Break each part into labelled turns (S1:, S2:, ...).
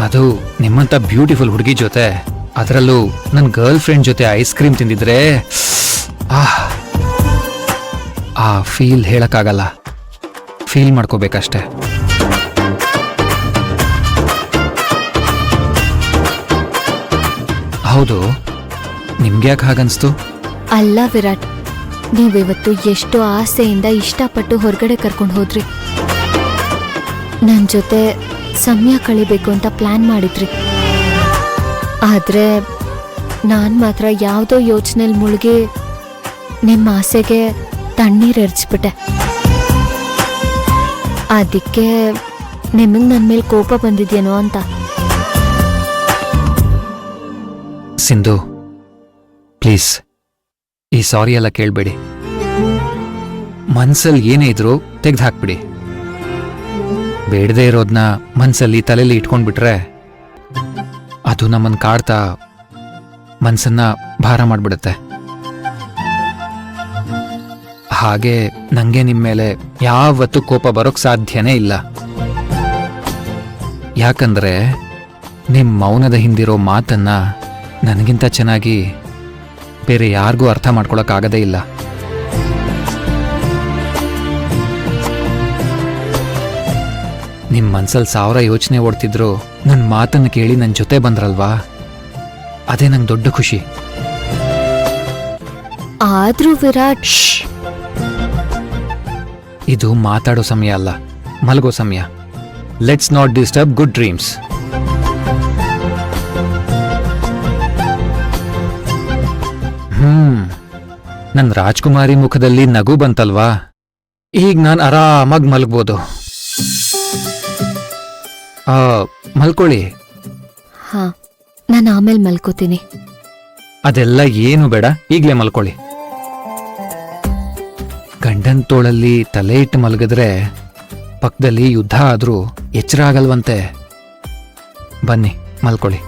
S1: ಅದು ನಿಮ್ಮಂತ ಬ್ಯೂಟಿಫುಲ್ ಹುಡುಗಿ ಜೊತೆ, ಅದರಲ್ಲೂ ನನ್ನ ಗರ್ಲ್ ಫ್ರೆಂಡ್ ಜೊತೆ ಐಸ್ ಕ್ರೀಮ್ ತಿಂದಿದ್ರೆ ಆ ಫೀಲ್ ಹೇಳಕ್ಕಾಗಲ್ಲ, ಫೀಲ್ ಮಾಡ್ಕೋಬೇಕಷ್ಟೆ. ಹೌದು, ನಿಮ್ಗ್ಯಾಕೆ ಹಾಗನ್ಸ್ತು?
S2: ಅಲ್ಲ ವಿರಾಟ್, ನೀವಿವತ್ತು ಎಷ್ಟು ಆಸೆಯಿಂದ ಇಷ್ಟಪಟ್ಟು ಹೊರಗಡೆ ಕರ್ಕೊಂಡು ಹೋದ್ರಿ. ನನ್ನ ಜೊತೆ ಸಮಯ ಕಳಿಬೇಕು ಅಂತ ಪ್ಲಾನ್ ಮಾಡಿದ್ರಿ. ಆದ್ರೆ ನಾನು ಮಾತ್ರ ಯಾವುದೋ ಯೋಚನೆಯಲ್ಲಿ ಮುಳುಗಿ ನಿಮ್ಮ ಆಸೆಗೆ ತಣ್ಣೀರು ಎರಚಿಬಿಟ್ಟೆ. ಅದಕ್ಕೆ ನಿಮಗೆ ನನ್ನ ಮೇಲೆ ಕೋಪ ಬಂದಿದ್ಯೇನೋ ಅಂತ.
S1: ಸಿಂಧು, ಪ್ಲೀಸ್ ಈ ಸಾರಿ ಎಲ್ಲ ಕೇಳಬೇಡಿ. ಮನ್ಸಲ್ಲಿ ಏನೇ ಇದ್ರೂ ತೆಗ್ದು ಹಾಕ್ಬಿಡಿ. ಬೇಡದೇ ಇರೋದನ್ನ ಮನ್ಸಲ್ಲಿ ತಲೆಯಲ್ಲಿ ಇಟ್ಕೊಂಡ್ಬಿಟ್ರೆ ಅದು ನಮ್ಮನ್ನು ಕಾಡ್ತಾ ಮನ್ಸನ್ನ ಭಾರ ಮಾಡ್ಬಿಡುತ್ತೆ. ಹಾಗೆ ನಂಗೆ ನಿಮ್ಮ ಮೇಲೆ ಯಾವತ್ತೂ ಕೋಪ ಬರೋಕ್ ಸಾಧ್ಯನೇ ಇಲ್ಲ. ಯಾಕಂದ್ರೆ ನಿಮ್ಮ ಮೌನದ ಹಿಂದಿರೋ ಮಾತನ್ನ ನನಗಿಂತ ಚೆನ್ನಾಗಿ ಬೇರೆ ಯಾರಿಗೂ ಅರ್ಥ ಮಾಡ್ಕೊಳಕ್ಕಾಗದೇ ಇಲ್ಲ. ನಿಮ್ಮ ಮನ್ಸಲ್ಲಿ 1000 ಯೋಚನೆ ಓಡ್ತಿದ್ರು ನನ್ನ ಮಾತನ್ನು ಕೇಳಿ ನನ್ನ ಜೊತೆ ಬಂದ್ರಲ್ವಾ, ಅದೇ ನಂಗೆ ದೊಡ್ಡ ಖುಷಿ.
S2: ಆದ್ರೂ ವಿರಾಟ್,
S1: ಇದು ಮಾತಾಡೋ ಸಮಯ ಅಲ್ಲ, ಮಲಗೋ ಸಮಯ. Let's not disturb good dreams. ನನ್ನ ರಾಜ್ಕುಮಾರಿ ಮುಖದಲ್ಲಿ ನಗು ಬಂತಲ್ವಾ, ಈಗ ನಾನು ಆರಾಮಾಗಿ ಮಲಗ್ಬೋದು. ಮಲ್ಕೊಳ್ಳಿ.
S2: ಹಾ, ನಾನು ಆಮೇಲೆ ಮಲ್ಕೋತೀನಿ.
S1: ಅದೆಲ್ಲ ಏನು ಬೇಡ, ಈಗ್ಲೇ ಮಲ್ಕೊಳ್ಳಿ. ಗಂಡನ್ ತೋಳಲ್ಲಿ ತಲೆ ಇಟ್ಟು ಮಲಗಿದ್ರೆ ಪಕ್ಕದಲ್ಲಿ ಯುದ್ಧ ಆದ್ರೂ ಎಚ್ಚರ ಆಗಲ್ವಂತೆ. ಬನ್ನಿ ಮಲ್ಕೊಳ್ಳಿ.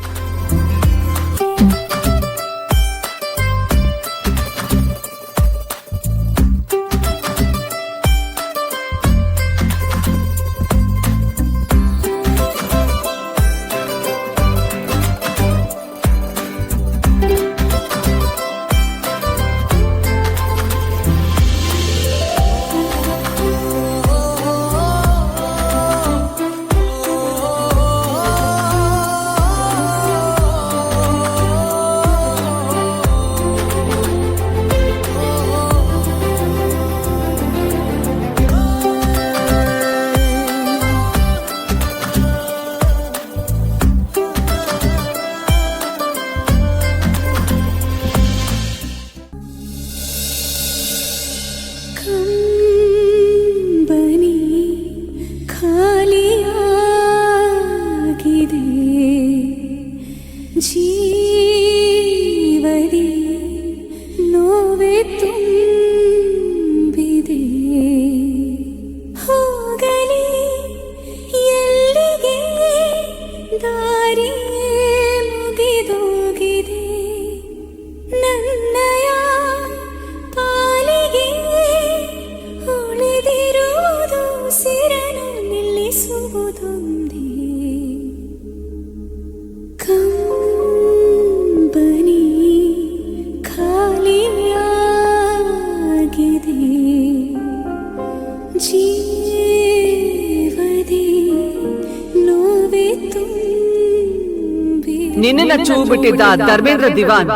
S3: ನಿನ್ನ ಚೂ ಬಿಟ್ಟಿದ್ದ ಧರ್ಮೇಂದ್ರ ದಿವಾನ್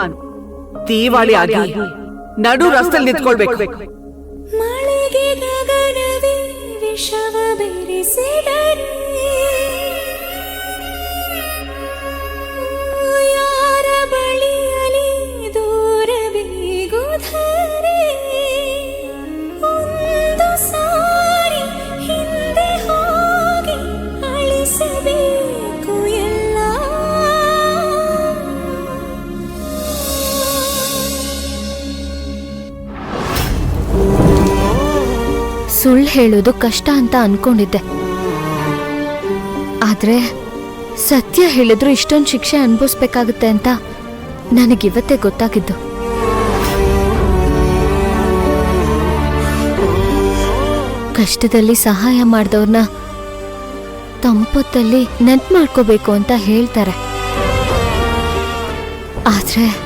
S3: ತೀವಾಳಿ ಆಗಿ ನಡು ರಸ್ತೆಯಲ್ಲಿ ನಿಂತ್ಕೊಳ್ಬೇಕು.
S4: ಮಳೆಗೆ ಗಗನವೇ ವಿಷವ ಬೆರೆಸಿದರೆ ಯಾರ ಬಳಿಯಲಿ ದೂರ ಬೇಗುದರೆ ಒಂದು ಸಾರಿ ಹಿಂದೆ ಹೋಗಿ ಅಳಿಸಬೇಕು ಎಲ್ಲ.
S2: ಸುಳ್ಳು ಹೇಳೋದು ಕಷ್ಟ ಅಂತ ಅನ್ಕೊಂಡಿದ್ದೆ, ಆದ್ರೆ ಸತ್ಯ ಹೇಳಿದ್ರು ಇಷ್ಟೊಂದು ಶಿಕ್ಷೆ ಅನುಭವಿಸ್ಬೇಕಾಗುತ್ತೆ ಅಂತ ನನಗಿವತ್ತೇ ಗೊತ್ತಾಗಿದ್ದು. ಕಷ್ಟದಲ್ಲಿ ಸಹಾಯ ಮಾಡಿದವ್ರನ್ನ ತಂಪೊತ್ತಲ್ಲಿ ನೆನ್ಪು ಮಾಡ್ಕೋಬೇಕು ಅಂತ ಹೇಳ್ತಾರೆ. ಆದ್ರೆ